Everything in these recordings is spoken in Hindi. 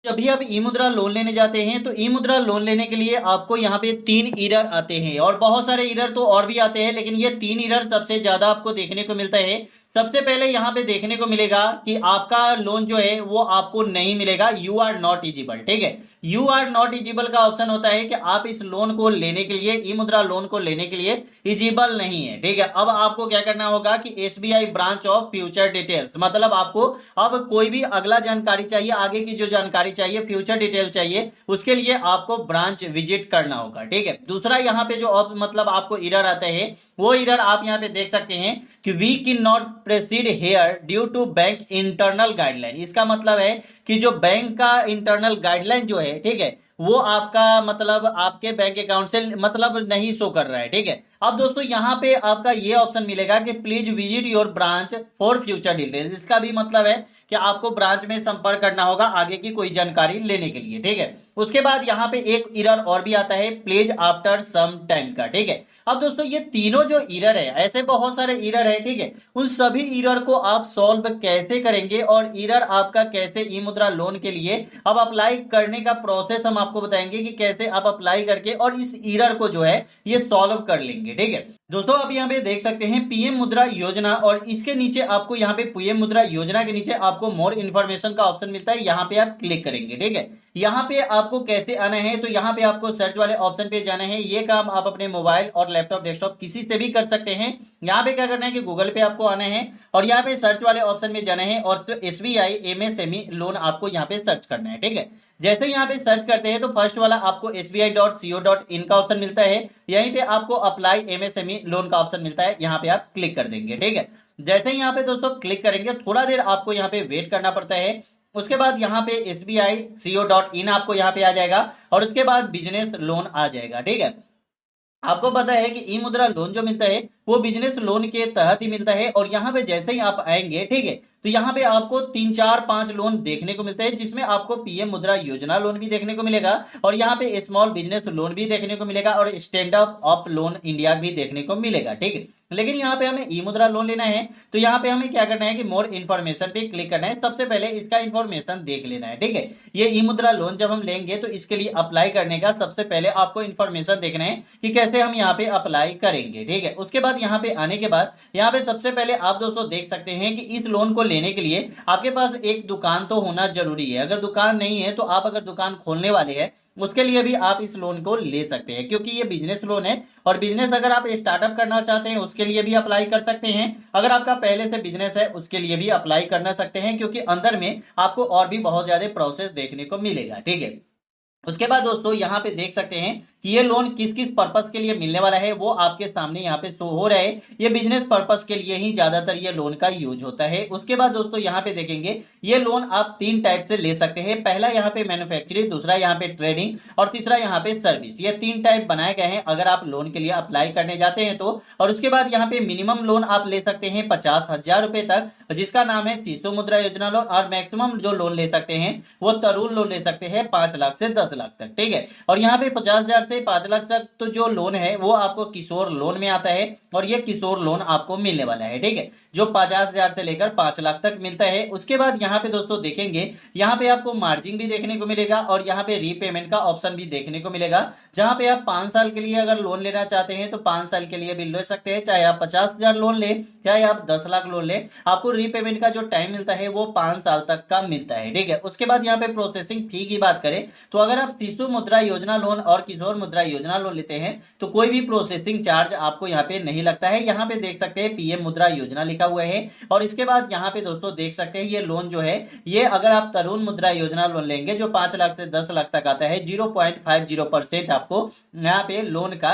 जब भी आप ई मुद्रा लोन लेने जाते हैं तो ई मुद्रा लोन लेने के लिए आपको यहाँ पे 3 एरर आते हैं, और बहुत सारे एरर तो और भी आते हैं, लेकिन ये 3 एरर सबसे ज्यादा आपको देखने को मिलता है। सबसे पहले यहाँ पे देखने को मिलेगा कि आपका लोन जो है वो आपको नहीं मिलेगा, यू आर नॉट इजिबल। ठीक है, यू आर नॉट इजिबल का ऑप्शन होता है कि आप इस लोन को लेने के लिए, ई मुद्रा लोन को लेने के लिए इजिबल नहीं है। ठीक है, अब आपको क्या करना होगा कि SBI branch of future details, मतलब आपको अब कोई भी अगला जानकारी चाहिए, आगे की जो जानकारी चाहिए, फ्यूचर डिटेल चाहिए, उसके लिए आपको ब्रांच विजिट करना होगा। ठीक है, दूसरा यहाँ पे जो मतलब आपको एरर आता है, वो एरर आप यहाँ पे देख सकते हैं कि we can not proceed here due to bank internal guideline. इसका मतलब है कि जो बैंक का इंटरनल गाइडलाइन जो है, ठीक है, वो आपका मतलब आपके बैंक अकाउंट से मतलब नहीं शो कर रहा है। ठीक है, अब दोस्तों यहाँ पे आपका ये ऑप्शन मिलेगा कि please visit your branch for future details. इसका भी मतलब है कि आपको ब्रांच में संपर्क करना होगा आगे की कोई जानकारी लेने के लिए। ठीक है, उसके बाद यहाँ पे एक एरर और भी आता है, प्लीज आफ्टर सम टाइम का। ठीक है, अब दोस्तों ये तीनों जो एरर है, ऐसे बहुत सारे एरर है, ठीक है, उन सभी एरर को आप सॉल्व कैसे करेंगे और एरर आपका कैसे ई मुद्रा लोन के लिए अब अप्लाई करने का प्रोसेस हम आपको बताएंगे कि कैसे आप अप्लाई करके और इस एरर को जो है ये सॉल्व कर लेंगे। ठीक है दोस्तों, आप यहाँ पे देख सकते हैं पीएम मुद्रा योजना, और इसके नीचे आपको यहाँ पे पीएम मुद्रा योजना के नीचे आपको मोर इन्फॉर्मेशन का ऑप्शन मिलता है, यहाँ पे आप क्लिक करेंगे। ठीक है, यहाँ पे आपको कैसे आना है, तो यहाँ पे आपको सर्च वाले ऑप्शन पे जाना है। ये काम आप अपने मोबाइल और लैपटॉप डेस्कटॉप किसी से भी कर सकते हैं। यहाँ पे क्या करना है कि गूगल पे आपको आना है और यहाँ पे सर्च वाले ऑप्शन में जाना है और एसबीआई एमएसएमई लोन आपको यहाँ पे सर्च करना है। ठीक है, जैसे यहाँ पे सर्च करते हैं तो फर्स्ट वाला आपको sbi.co.in का ऑप्शन मिलता है, यहीं पे आपको अप्लाई एमएसएमई लोन का ऑप्शन मिलता है, यहाँ पे आप क्लिक कर देंगे। ठीक है, जैसे ही यहाँ पे दोस्तों क्लिक करेंगे, थोड़ा देर आपको यहाँ पे वेट करना पड़ता है। उसके बाद यहाँ पे sbi.co.in आपको यहाँ पे आ जाएगा और उसके बाद बिजनेस लोन आ जाएगा। ठीक है, आपको पता है कि ई मुद्रा लोन जो मिलता है वो बिजनेस लोन के तहत ही मिलता है, और यहाँ पे जैसे ही आप आएंगे, ठीक है, तो यहाँ पे आपको 3 4 5 लोन देखने को मिलते हैं, जिसमें आपको पीएम मुद्रा योजना लोन भी देखने को मिलेगा और यहाँ पे स्मॉल बिजनेस लोन भी देखने को मिलेगा और स्टैंड अप लोन इंडिया भी देखने को मिलेगा। ठीक है, लेकिन यहाँ पे हमें ई मुद्रा लोन लेना है तो यहाँ पे हमें क्या करना है कि मोर इन्फॉर्मेशन पे क्लिक करना है। सबसे पहले इसका इन्फॉर्मेशन देख लेना है। ठीक है, ये ई मुद्रा लोन जब हम लेंगे तो इसके लिए अप्लाई करने का सबसे पहले आपको इन्फॉर्मेशन देखना है कि कैसे हम यहाँ पे अप्लाई करेंगे। ठीक है, उसके बाद यहाँ पे आने के बाद यहाँ पे सबसे पहले आप दोस्तों देख सकते हैं कि इस लोन को लेने के लिए आपके पास एक दुकान तो होना जरूरी है। अगर दुकान नहीं है तो आप अगर दुकान खोलने वाले हैं उसके लिए भी आप इस लोन को ले सकते हैं, क्योंकि ये बिजनेस लोन है और बिजनेस अगर आप स्टार्टअप करना चाहते हैं उसके लिए भी अप्लाई कर सकते हैं। अगर आपका पहले से बिजनेस है उसके लिए भी अप्लाई करना सकते हैं, क्योंकि अंदर में आपको और भी बहुत ज्यादा प्रोसेस देखने को मिलेगा। ठीक है, उसके बाद दोस्तों यहाँ पे देख सकते हैं कि ये लोन किस किस पर्पस के लिए मिलने वाला है, वो आपके सामने यहाँ पे शो हो रहा है। ये बिजनेस पर्पस के लिए ही ज्यादातर ये लोन का यूज होता है। उसके बाद दोस्तों यहाँ पे देखेंगे ये लोन आप 3 टाइप से ले सकते हैं। पहला यहाँ पे मैन्युफैक्चरिंग, दूसरा यहाँ पे ट्रेडिंग और तीसरा यहाँ पे सर्विस। ये 3 टाइप बनाए गए हैं अगर आप लोन के लिए अप्लाई करने जाते हैं तो। और उसके बाद यहाँ पे मिनिमम लोन आप ले सकते हैं 50,000 रुपए तक, जिसका नाम है शिशु मुद्रा योजना लोन, और मैक्सिमम जो लोन ले सकते हैं वो तरुण लोन ले सकते हैं 5 लाख से 10 लाख तक। ठीक है, और यहाँ पे 50,000 से 5 लाख तक तो जो लोन है वो आपको किशोर लोन में आता है और ये किशोर लोन आपको मिलने वाला है। ठीक है, जो 50,000 से लेकर 5 लाख तक मिलता है। उसके बाद यहाँ पे दोस्तों देखेंगे, यहाँ पे आपको मार्जिन भी देखने को मिलेगा और यहाँ पे रीपेमेंट का ऑप्शन भी देखने को मिलेगा, जहां पे आप 5 साल के लिए अगर लोन लेना चाहते हैं तो 5 साल के लिए भी ले सकते हैं, चाहे आप 50,000 लोन ले चाहे आप 10 लाख लोन ले, आपको रीपेमेंट का जो टाइम मिलता है वो 5 साल तक का मिलता है। ठीक है, उसके बाद यहाँ पे प्रोसेसिंग फी की बात करें तो अगर आप शिशु मुद्रा योजना लोन और किशोर मुद्रा योजना लोन लेते हैं तो कोई भी प्रोसेसिंग चार्ज आपको यहाँ पे नहीं लगता है। यहाँ पे देख सकते हैं पीएम मुद्रा योजना लिखा हुआ है, और इसके बाद यहाँ पे दोस्तों देख सकते हैं ये लोन जो है ये अगर आप तरुण मुद्रा योजना लोन लेंगे जो 5 लाख से 10 लाख तक आता है, 0.50% आपको यहाँ पे लोन का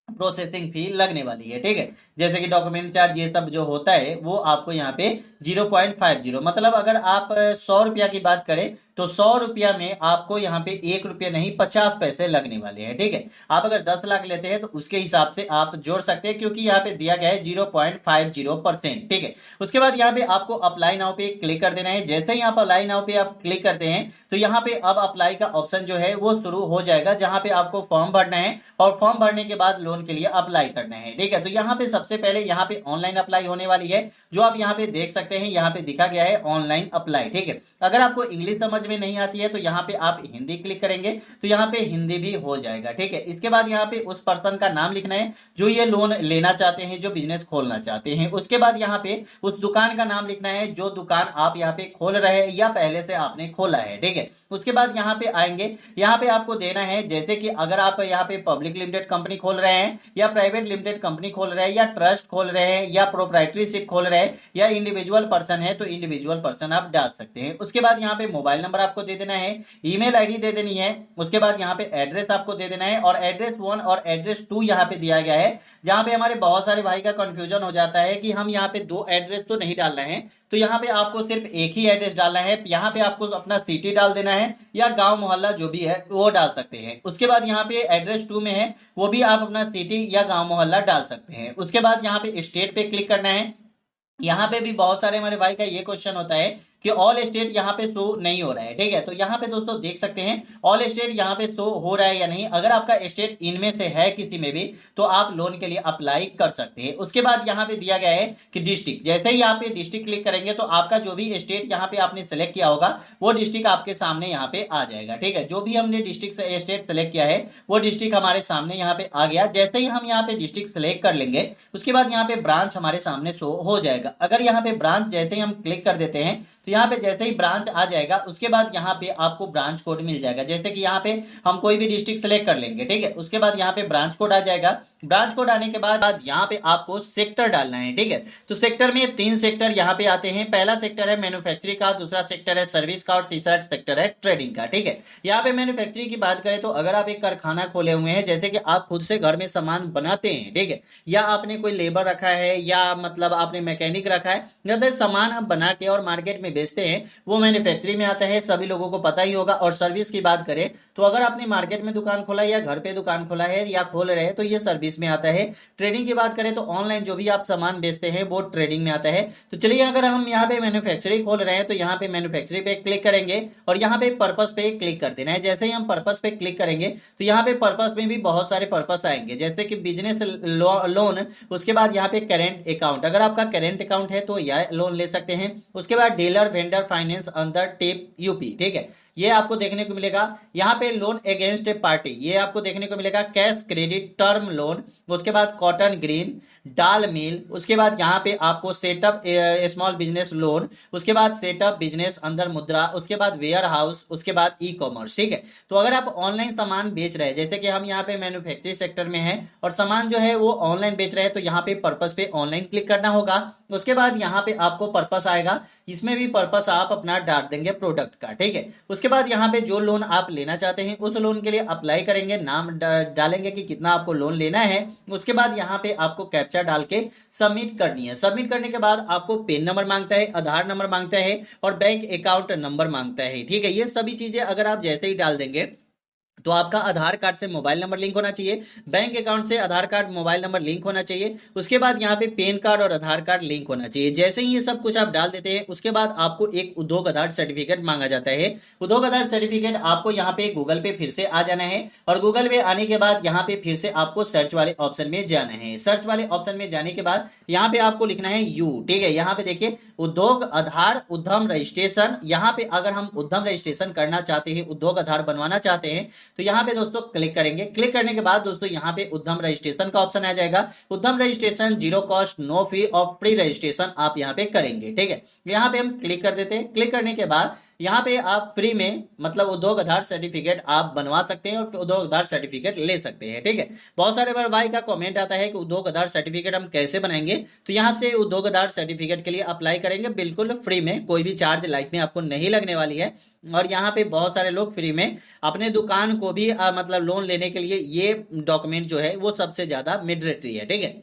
प्रोसेसिंग फी लगने वाली है। ठीक है, जैसे कि डॉक्यूमेंट चार्ज ये सब जो होता है वो आपको यहाँ पे 0.50, मतलब अगर आप 100 रुपया की बात करें तो 100 रुपया में आपको यहाँ पे 1 रुपया नहीं 50 पैसे लगने वाले हैं। ठीक है, आप अगर 10 लाख लेते हैं तो उसके हिसाब से आप जोड़ सकते हैं, क्योंकि यहाँ पे दिया गया है 0.50%। ठीक है, उसके बाद यहाँ पे आपको अप्लाई नाउ पे क्लिक कर देना है। जैसे ही आप अप्लाई नाउ पे आप क्लिक करते हैं तो यहाँ पे अब अप्लाई का ऑप्शन जो है वो शुरू हो जाएगा, जहां पे आपको फॉर्म भरना है और फॉर्म भरने के बाद लोन के लिए अप्लाई करना है। ठीक है, तो यहाँ पे सबसे पहले यहाँ पे ऑनलाइन अप्लाई होने वाली है, जो आप यहाँ पे देख सकते हैं, यहाँ पे दिखा गया है ऑनलाइन अप्लाई। ठीक है, अगर आपको इंग्लिश समझ में नहीं आती है तो यहाँ पे आप हिंदी क्लिक करेंगे तो यहाँ पे हिंदी भी हो जाएगा, ठीक है। इसके बाद यहाँ पे उस पर्सन का नाम लिखना है जो ये लोन लेना चाहते हैं, जो बिजनेस खोलना चाहते हैं। उसके बाद यहाँ पे उस दुकान का नाम लिखना है जो दुकान आप यहाँ पे खोल रहे हैं या पहले से आपने खोला है, ठीक है। उसके बाद यहाँ पे आएंगे, यहाँ पे आपको देना है जैसे कि अगर आप यहाँ पे पब्लिक लिमिटेड कंपनी खोल रहे हैं या प्राइवेट लिमिटेड कंपनी खोल रहे हैं या ट्रस्ट खोल रहे हैं या प्रोप्राइटरीशिप खोल रहे हैं या इंडिविजुअल पर्सन है तो इंडिविजुअल पर्सन आप डाल सकते हैं। उसके बाद यहाँ पे मोबाइल नंबर आपको दे देना है, ईमेल आईडी दे देनी है। उसके बाद यहाँ पे एड्रेस आपको दे देना है और एड्रेस 1 और एड्रेस 2 यहाँ पे दिया गया है, जहां पे हमारे बहुत सारे भाई का कंफ्यूजन हो जाता है कि हम यहाँ पे 2 एड्रेस तो नहीं डाल रहे हैं, तो यहाँ पे आपको सिर्फ एक ही एड्रेस डालना है। यहाँ पे आपको अपना सिटी डाल देना है या गांव मोहल्ला जो भी है वो डाल सकते हैं। उसके बाद यहाँ पे एड्रेस 2 में है वो भी आप अपना सिटी या गांव मोहल्ला डाल सकते हैं। उसके बाद यहाँ पे स्टेट पे क्लिक करना है। यहाँ पे भी बहुत सारे हमारे भाई का ये क्वेश्चन होता है कि ऑल स्टेट यहाँ पे शो नहीं हो रहा है, ठीक है। तो यहाँ पे दोस्तों देख सकते हैं ऑल स्टेट यहाँ पे शो हो रहा है या नहीं। अगर आपका स्टेट इनमें से है किसी में भी तो आप लोन के लिए अप्लाई कर सकते हैं। उसके बाद यहाँ पे दिया गया है कि डिस्ट्रिक्ट, जैसे ही आप डिस्ट्रिक्ट क्लिक करेंगे तो आपका जो भी स्टेट यहाँ पे आपने सेलेक्ट किया होगा वो डिस्ट्रिक्ट आपके सामने यहाँ पे आ जाएगा, ठीक है। जो भी हमने डिस्ट्रिक्ट स्टेट सेलेक्ट किया है वो डिस्ट्रिक्ट हमारे सामने यहाँ पे आ गया। जैसे ही हम यहाँ पे डिस्ट्रिक्ट सेलेक्ट कर लेंगे उसके बाद यहाँ पे ब्रांच हमारे सामने शो हो जाएगा। अगर यहाँ पे ब्रांच जैसे ही हम क्लिक कर देते हैं तो यहाँ पे जैसे ही ब्रांच आ जाएगा उसके बाद यहाँ पे आपको ब्रांच कोड मिल जाएगा। जैसे कि यहाँ पे हम कोई भी डिस्ट्रिक्ट सेलेक्ट कर लेंगे, ठीक है। उसके बाद यहाँ पे ब्रांच कोड आ जाएगा। ब्रांच कोड आने के बाद यहाँ पे आपको सेक्टर डालना है, ठीक है। तो सेक्टर में 3 सेक्टर यहाँ पे आते हैं। पहला सेक्टर है मैन्युफैक्चरिंग का, दूसरा सेक्टर है सर्विस का और तीसरा सेक्टर है ट्रेडिंग का, ठीक है। यहाँ पे मैन्युफैक्चरिंग की बात करें तो अगर आप एक कारखाना खोले हुए हैं, जैसे कि आप खुद से घर में सामान बनाते हैं, ठीक है, या आपने कोई लेबर रखा है या मतलब आपने मैकेनिक रखा है, जब सामान आप बना के और मार्केट में बेचते हैं वो मैन्युफैक्चरिंग में आता है, सभी लोगों को पता ही होगा। और सर्विस की बात करें तो अगर आपने मार्केट में दुकान खोला है या घर पे दुकान खोला है या खोल रहे हैं तो ये सर्विस में आता है। ट्रेडिंग की बात करें तो ऑनलाइन जो भी आप सामान बेचते हैं वो ट्रेडिंग में आता है। तो चलिए अगर हम यहाँ पे मैन्युफैक्चरिंग खोल रहे हैं तो यहाँ पे मैन्युफैक्चरिंग पे क्लिक करेंगे और यहाँ पे पर्पस पे क्लिक कर देना है। जैसे ही हम पर्पस पे क्लिक करेंगे तो यहाँ पे पर्पस में भी बहुत सारे पर्पस आएंगे, जैसे कि बिजनेस लोन। उसके बाद यहाँ पे करेंट अकाउंट, अगर आपका करेंट अकाउंट है तो यह लोन ले सकते हैं। उसके बाद dealer vendor finance under tape UP, ठीक है, ये आपको देखने को मिलेगा। यहाँ पे लोन अगेंस्ट ए पार्टी, ये आपको देखने को मिलेगा। कैश क्रेडिट टर्म लोन, उसके बाद कॉटन ग्रीन डाल मिल, उसके बाद यहाँ पे आपको सेटअप स्मॉल बिजनेस लोन, उसके बाद सेटअप बिजनेस अंदर मुद्रा, उसके बाद वेयर हाउस, उसके बाद ई कॉमर्स, ठीक है। तो अगर आप ऑनलाइन सामान बेच रहे हैं, जैसे कि हम यहाँ पे मैन्युफैक्चरिंग सेक्टर में है और सामान जो है वो ऑनलाइन बेच रहे हैं, तो यहाँ पे पर्पस पे ऑनलाइन क्लिक करना होगा। उसके बाद यहाँ पे आपको पर्पस आएगा, इसमें भी पर्पस आप अपना डाल देंगे प्रोडक्ट का, ठीक है। उसके बाद यहाँ पे जो लोन आप लेना चाहते हैं उस लोन के लिए अप्लाई करेंगे, नाम डालेंगे कि कितना आपको लोन लेना है। उसके बाद यहाँ पे आपको कैप्चा डाल के सबमिट करनी है। सबमिट करने के बाद आपको पेन नंबर मांगता है, आधार नंबर मांगता है और बैंक अकाउंट नंबर मांगता है, ठीक है। ये सभी चीजें अगर आप जैसे ही डाल देंगे तो आपका आधार कार्ड से मोबाइल नंबर लिंक होना चाहिए, बैंक अकाउंट से आधार कार्ड मोबाइल नंबर लिंक होना चाहिए। उसके बाद यहाँ पे पैन कार्ड और आधार कार्ड लिंक होना चाहिए। जैसे ही ये सब कुछ आप डाल देते हैं उसके बाद आपको एक उद्योग आधार सर्टिफिकेट मांगा जाता है। उद्योग आधार सर्टिफिकेट आपको यहाँ पे गूगल पे फिर से आ जाना है और गूगल पे आने के बाद यहाँ पे फिर से आपको सर्च वाले ऑप्शन में जाना है। सर्च वाले ऑप्शन में जाने के बाद यहाँ पे आपको लिखना है यू, ठीक है। यहाँ पे देखिए उद्योग आधार उद्यम रजिस्ट्रेशन, यहाँ पे अगर हम उद्यम रजिस्ट्रेशन करना चाहते हैं, उद्योग आधार बनवाना चाहते हैं तो यहाँ पे दोस्तों क्लिक करेंगे। क्लिक करने के बाद दोस्तों यहाँ पे उद्यम रजिस्ट्रेशन का ऑप्शन आ जाएगा। Udyam registration 0 cost no fee of pre registration आप यहाँ पे करेंगे, ठीक है। यहाँ पे हम क्लिक कर देते हैं। क्लिक करने के बाद यहाँ पे आप फ्री में मतलब उद्योग आधार सर्टिफिकेट आप बनवा सकते हैं और उद्योग आधार सर्टिफिकेट ले सकते हैं, ठीक है। बहुत सारे बार भाई का कमेंट आता है कि उद्योग आधार सर्टिफिकेट हम कैसे बनाएंगे, तो यहाँ से उद्योग आधार सर्टिफिकेट के लिए अप्लाई करेंगे बिल्कुल फ्री में, कोई भी चार्ज लाइफ में आपको नहीं लगने वाली है। और यहाँ पे बहुत सारे लोग फ्री में अपने दुकान को भी मतलब लोन लेने के लिए ये डॉक्यूमेंट जो है वो सबसे ज्यादा मैंडेटरी है, ठीक है।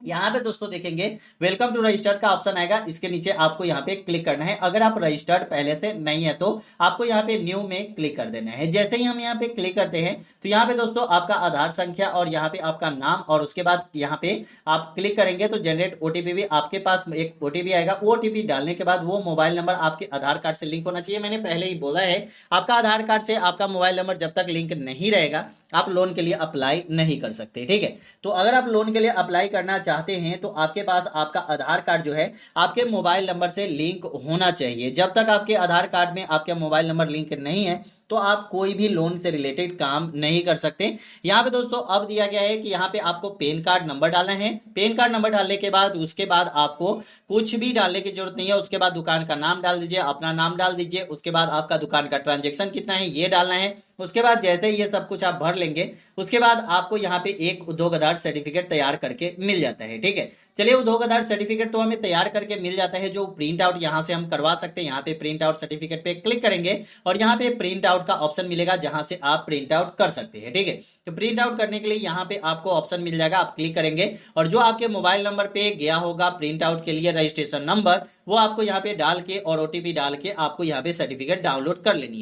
यहाँ पे दोस्तों देखेंगे वेलकम टू रजिस्टर्ड का ऑप्शन आएगा, इसके नीचे आपको यहाँ पे क्लिक करना है। अगर आप रजिस्टर्ड पहले से नहीं है तो आपको यहाँ पे न्यू में क्लिक कर देना है। जैसे ही हम यहाँ पे क्लिक करते हैं तो यहाँ पे दोस्तों आपका आधार संख्या और यहाँ पे आपका नाम और उसके बाद यहाँ पे आप क्लिक करेंगे तो जनरेट ओटीपी भी आपके पास एक ओटीपी आएगा। ओटीपी डालने के बाद वो मोबाइल नंबर आपके आधार कार्ड से लिंक होना चाहिए। मैंने पहले ही बोला है आपका आधार कार्ड से आपका मोबाइल नंबर जब तक लिंक नहीं रहेगा आप लोन के लिए अप्लाई नहीं कर सकते। ठीक है, तो अगर आप लोन के लिए अप्लाई करना चाहते हैं तो आपके पास आपका आधार कार्ड जो है आपके मोबाइल नंबर से लिंक होना चाहिए। जब तक आपके आधार कार्ड में आपका मोबाइल नंबर लिंक नहीं है तो आप कोई भी लोन से रिलेटेड काम नहीं कर सकते। यहाँ पे दोस्तों अब दिया गया है कि यहाँ पे आपको पैन कार्ड नंबर डालना है। पैन कार्ड नंबर डालने के बाद उसके बाद आपको कुछ भी डालने की जरूरत नहीं है। उसके बाद दुकान का नाम डाल दीजिए, अपना नाम डाल दीजिए, उसके बाद आपका दुकान का ट्रांजेक्शन कितना है ये डालना है। उसके बाद जैसे ये सब कुछ आप भर लेंगे उसके बाद आपको यहाँ पे एक उद्योग आधार सर्टिफिकेट तैयार करके मिल जाता है। ठीक है, चलिए उद्योग आधार सर्टिफिकेट तो हमें तैयार करके मिल जाता है, जो प्रिंट आउट यहाँ से हम करवा सकते हैं। यहाँ पे प्रिंट आउट सर्टिफिकेट पे क्लिक करेंगे और यहाँ पे प्रिंट आउट का ऑप्शन मिलेगा जहां से आप प्रिंट आउट कर सकते हैं। ठीक है, तो प्रिंट आउट करने के लिए यहाँ पे आपको ऑप्शन मिल जाएगा, आप क्लिक करेंगे और जो आपके मोबाइल नंबर पे गया होगा प्रिंट आउट के लिए रजिस्ट्रेशन नंबर, वो आपको यहाँ पे डाल के और ओटीपी डाल के आपको यहाँ पे सर्टिफिकेट डाउनलोड कर लेनी है।